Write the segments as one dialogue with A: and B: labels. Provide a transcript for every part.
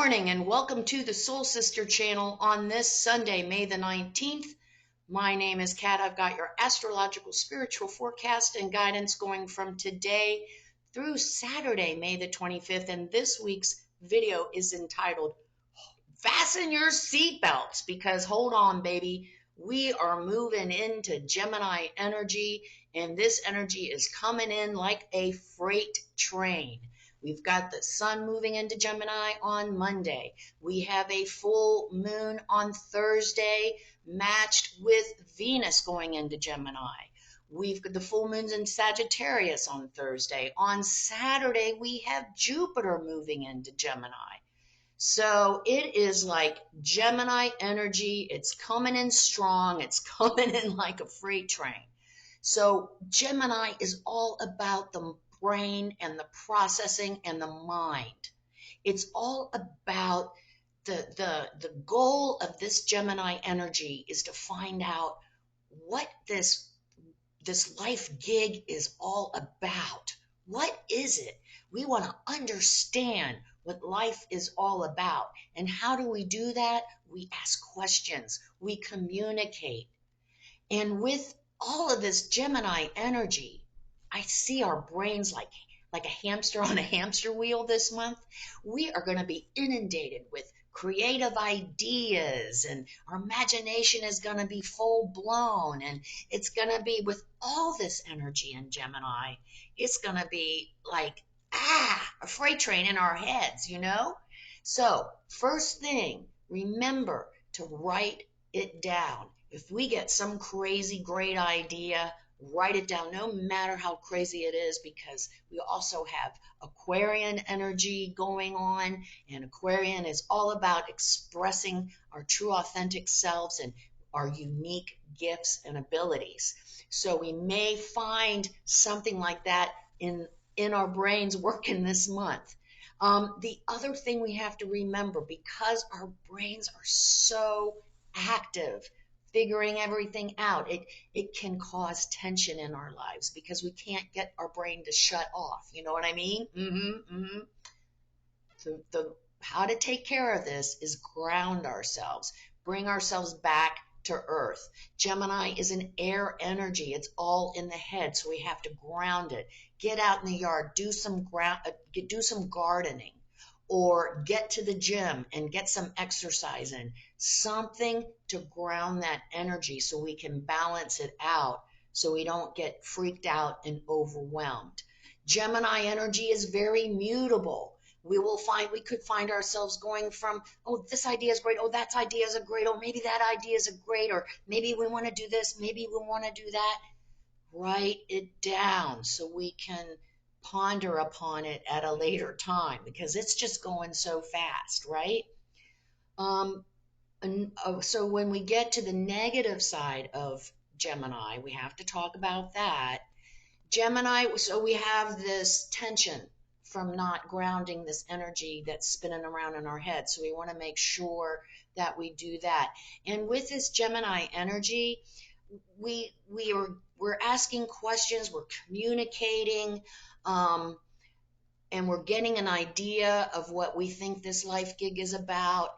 A: morning and welcome to the Soul Sister channel on this Sunday, May the 19th. My name is Kat. I've got your astrological spiritual forecast and guidance going from today through Saturday, May the 25th. And this week's video is entitled Fasten Your Seatbelts, because hold on, baby. We are moving into Gemini energy, and this energy is coming in like a freight train. We've got the sun moving into Gemini on Monday. We have a full moon on Thursday matched with Venus going into Gemini. We've got the full moons in Sagittarius on Thursday. On Saturday, we have Jupiter moving into Gemini. So it is like Gemini energy. It's coming in strong. It's coming in like a freight train. So Gemini is all about the brain and the processing and the mind. It's all about the goal of this Gemini energy is to find out what this life gig is all about. What is it? We want to understand what life is all about. And how do we do that? We ask questions. We communicate. And with all of this Gemini energy, I see our brains like a hamster on a hamster wheel this month. We are going to be inundated with creative ideas, and our imagination is going to be full blown, and it's going to be with all this energy in Gemini. It's going to be like, a freight train in our heads, you know? So first thing, remember to write it down. If we get some crazy great idea, write it down, no matter how crazy it is, because we also have Aquarian energy going on, and Aquarian is all about expressing our true authentic selves and our unique gifts and abilities. So we may find something like that in our brains working this month. The other thing we have to remember, because our brains are so active, figuring everything out, it can cause tension in our lives because we can't get our brain to shut off. You know what I mean? How to take care of this is ground ourselves, bring ourselves back to earth. Gemini is an air energy. It's all in the head, so we have to ground it. Get out in the yard, do some gardening, or get to the gym and get some exercise in, something to ground that energy so we can balance it out, so we don't get freaked out and overwhelmed. Gemini energy is very mutable. We could find ourselves going from, oh, this idea is great, oh, that idea is great, oh, maybe that idea is great, or maybe we want to do this, maybe we want to do that. Write it down so we can ponder upon it at a later time, because it's just going so fast, right? So when we get to the negative side of Gemini, we have to talk about that. Gemini, so we have this tension from not grounding this energy that's spinning around in our head. So we want to make sure that we do that. And with this Gemini energy, we're asking questions, we're communicating, and we're getting an idea of what we think this life gig is about.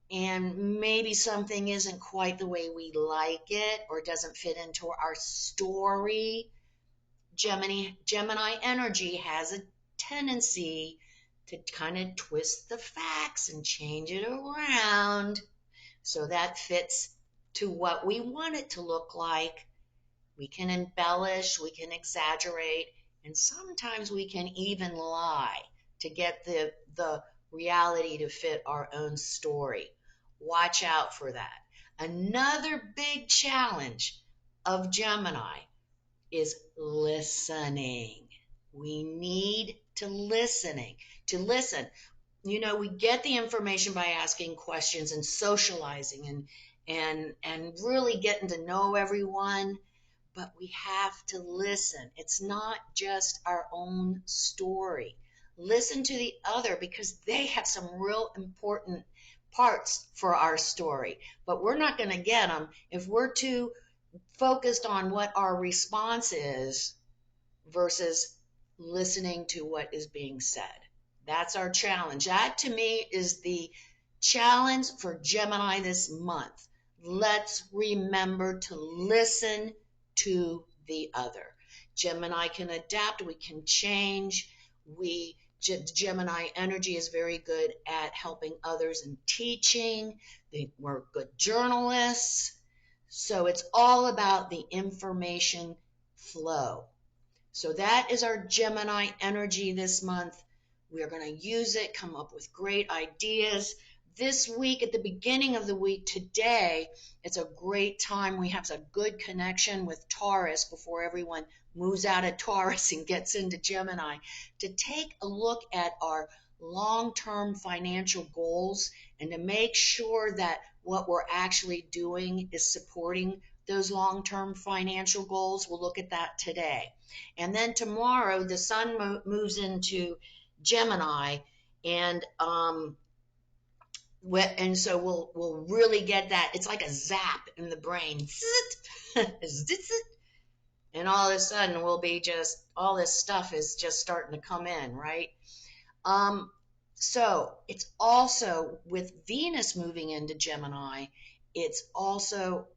A: And maybe something isn't quite the way we like it, or doesn't fit into our story. Gemini energy has a tendency to kind of twist the facts and change it around so that fits to what we want it to look like. We can embellish, we can exaggerate, and sometimes we can even lie to get the reality to fit our own story. Watch out for that. Another big challenge of Gemini is listening. We need to listen. You know, we get the information by asking questions and socializing and really getting to know everyone, but we have to listen. It's not just our own story. Listen to the other, because they have some real important parts for our story, but we're not going to get them if we're too focused on what our response is versus listening to what is being said. That's our challenge. That to me is the challenge for Gemini this month. Let's remember to listen to the other. Gemini can adapt, we can change. Gemini energy is very good at helping others and teaching. We're good journalists. So it's all about the information flow. So that is our Gemini energy this month. We are going to use it, come up with great ideas. This week, at the beginning of the week, today, it's a great time. We have a good connection with Taurus before everyone moves out of Taurus and gets into Gemini, to take a look at our long-term financial goals and to make sure that what we're actually doing is supporting those long-term financial goals. We'll look at that today. And then tomorrow, the sun moves into Gemini, and so we'll really get that. It's like a zap in the brain, and all of a sudden we'll be just, all this stuff is just starting to come in, right? So it's also with Venus moving into Gemini. It's also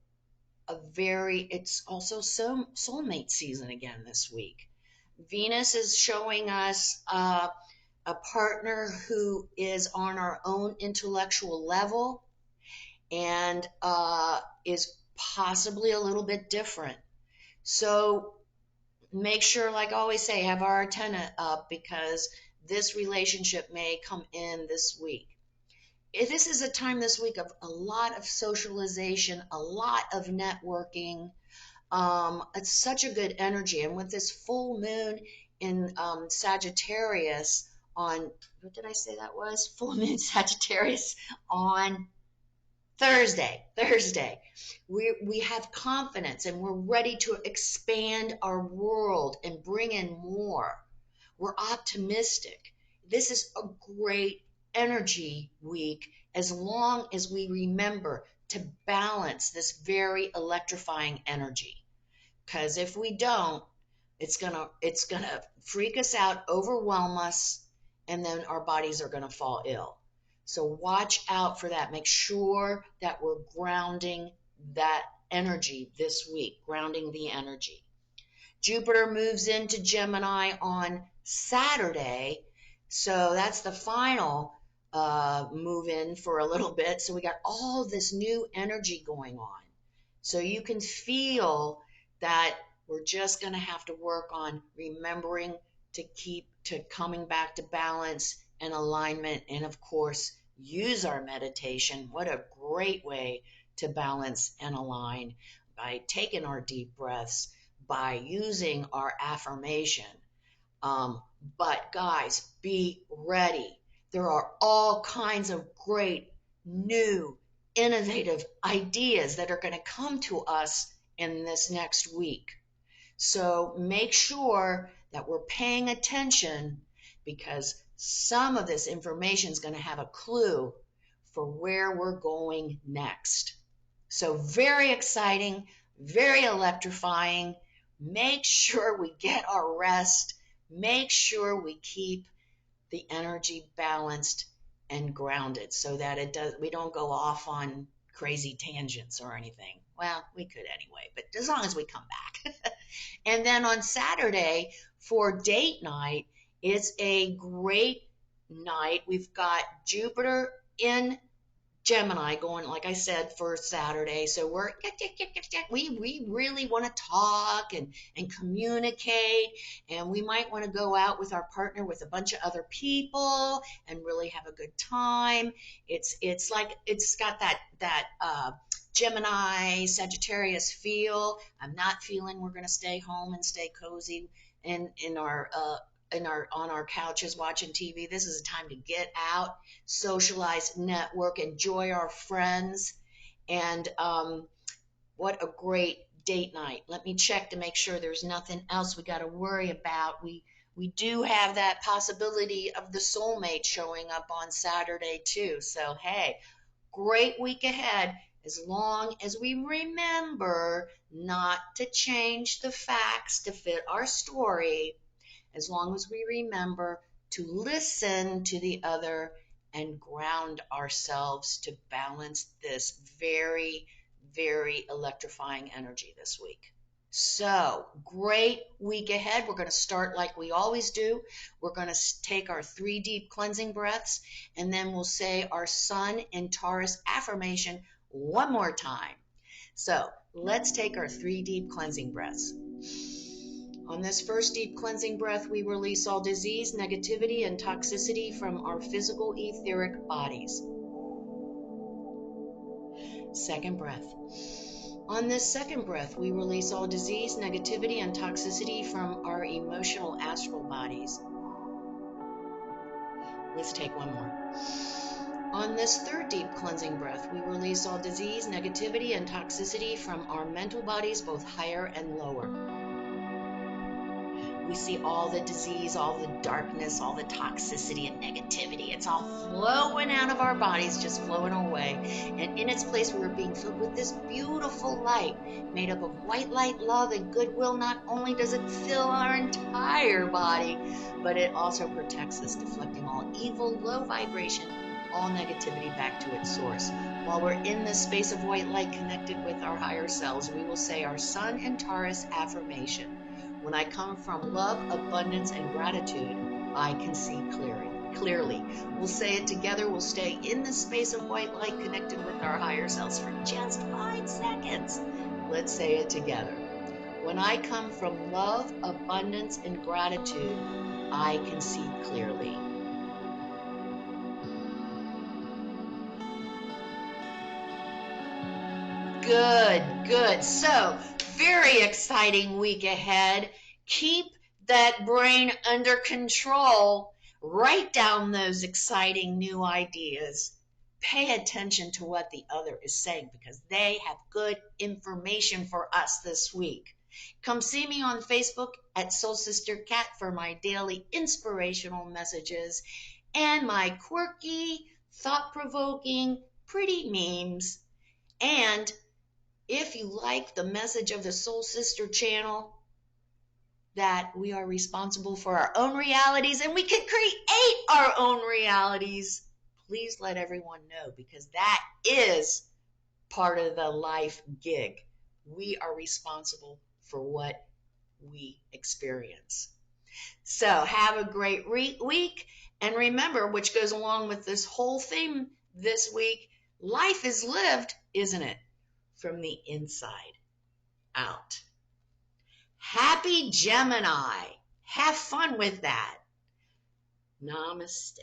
A: soulmate season again this week. Venus is showing us a partner who is on our own intellectual level and is possibly a little bit different. So make sure, like I always say, have our antenna up, because this relationship may come in this week. This is a time this week of a lot of socialization, a lot of networking. It's such a good energy. And with this full moon in Sagittarius on, what did I say that was? Full moon Sagittarius on Thursday. We have confidence and we're ready to expand our world and bring in more. We're optimistic. This is a great energy week, as long as we remember to balance this very electrifying energy. Because if we don't, it's gonna freak us out, overwhelm us, and then our bodies are gonna fall ill. So watch out for that. Make sure that we're grounding that energy this week, grounding the energy. Jupiter moves into Gemini on Saturday, so that's the final move in for a little bit. So we got all this new energy going on. So you can feel that we're just going to have to work on remembering to keep to coming back to balance and alignment, and of course use our meditation. What a great way to balance and align, by taking our deep breaths, by using our affirmation. But guys, be ready. There are all kinds of great, new, innovative ideas that are going to come to us in this next week. So make sure that we're paying attention, because some of this information is going to have a clue for where we're going next. So very exciting, very electrifying. Make sure we get our rest. Make sure we keep the energy balanced and grounded, so that we don't go off on crazy tangents or anything. Well, we could anyway, but as long as we come back. And then on Saturday for date night, it's a great night. We've got Jupiter in Gemini going, like I said, for Saturday. So we really want to talk and communicate, and we might want to go out with our partner with a bunch of other people and really have a good time. It's like it's got that Gemini Sagittarius feel. I'm not feeling we're going to stay home and stay cozy in our on our couches watching TV. This is a time to get out, socialize, network, enjoy our friends. And what a great date night. Let me check to make sure there's nothing else we got to worry about. We do have that possibility of the soulmate showing up on Saturday too. So hey, great week ahead, as long as we remember not to change the facts to fit our story. As long as we remember to listen to the other and ground ourselves to balance this very, very electrifying energy this week. So, great week ahead. We're going to start like we always do. We're going to take our 3 deep cleansing breaths, and then we'll say our Sun in Taurus affirmation one more time. So, let's take our 3 deep cleansing breaths. On this first deep cleansing breath, we release all disease, negativity, and toxicity from our physical etheric bodies. Second breath. On this second breath, we release all disease, negativity, and toxicity from our emotional astral bodies. Let's take one more. On this third deep cleansing breath, we release all disease, negativity, and toxicity from our mental bodies, both higher and lower. We see all the disease, all the darkness, all the toxicity and negativity. It's all flowing out of our bodies, just flowing away. And in its place, we're being filled with this beautiful light made up of white light, love, and goodwill. Not only does it fill our entire body, but it also protects us, deflecting all evil, low vibration, all negativity back to its source. While we're in this space of white light connected with our higher selves, we will say our Sun in Taurus affirmation. When I come from love, abundance, and gratitude, I can see clearly. We'll say it together. We'll stay in the space of white light connected with our higher selves for just 5 seconds. Let's say it together. When I come from love, abundance, and gratitude, I can see clearly. Good. So, very exciting week ahead. Keep that brain under control. Write down those exciting new ideas. Pay attention to what the other is saying because they have good information for us this week. Come see me on Facebook at Soul Sister Cat for my daily inspirational messages and my quirky, thought-provoking, pretty memes. And if you like the message of the Soul Sister channel, that we are responsible for our own realities and we can create our own realities, please let everyone know because that is part of the life gig. We are responsible for what we experience. So have a great week. And remember, which goes along with this whole theme this week, life is lived, isn't it? From the inside out. Happy Gemini. Have fun with that. Namaste.